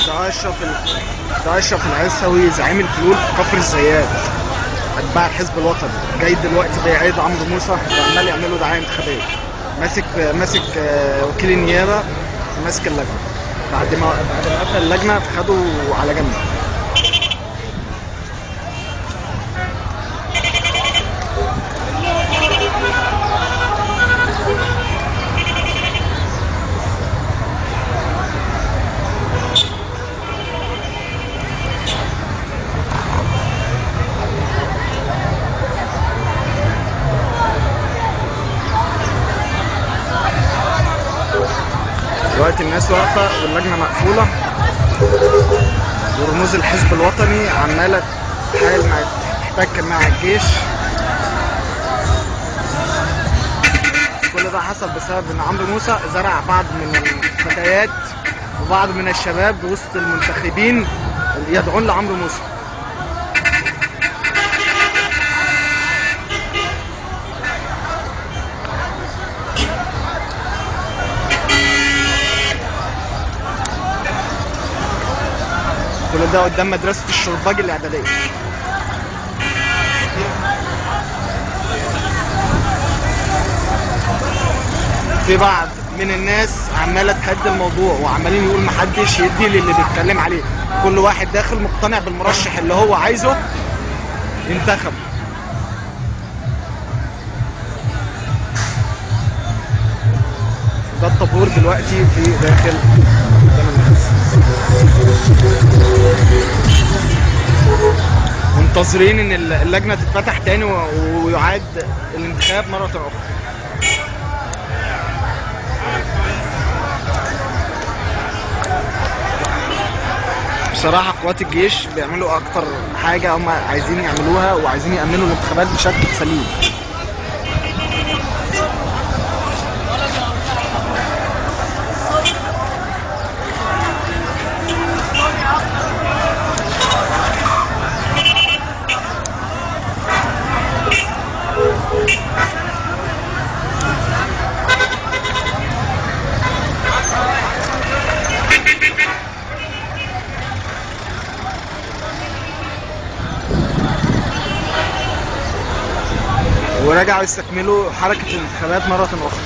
ده أشرف العيسوي زعيم الفلول في كفر الزيات، أتباع الحزب الوطني، جاي دلوقتي بيعيد عمرو موسى وعمال يعملوا دعاية انتخابية. ماسك وكيل النيابة، ماسك اللجنة. بعد ما قفل اللجنة خدوا على جنب. دلوقتي الناس واقفة واللجنة مقفولة، ورموز الحزب الوطني عمالة تحتك مع الجيش. كل ده حصل بسبب ان عمرو موسى زرع بعض من الفتيات وبعض من الشباب وسط المنتخبين يدعون لعمرو موسى. كل ده قدام مدرسة الشرباج الإعدادية. في بعض من الناس عمالة تهدي الموضوع وعمالين يقول محدش يدي للي بيتكلم عليه، كل واحد داخل مقتنع بالمرشح اللي هو عايزه ينتخب. ده الطابور دلوقتي في داخل قدام الناس، منتظرين ان اللجنة تتفتح تاني ويعاد الانتخاب مرة اخرى. بصراحة قوات الجيش بيعملوا اكتر حاجة هم عايزين يعملوها، وعايزين يأمنوا الانتخابات بشكل سليم. ورجعوا يستكملوا حركة الانتخابات مرة أخرى.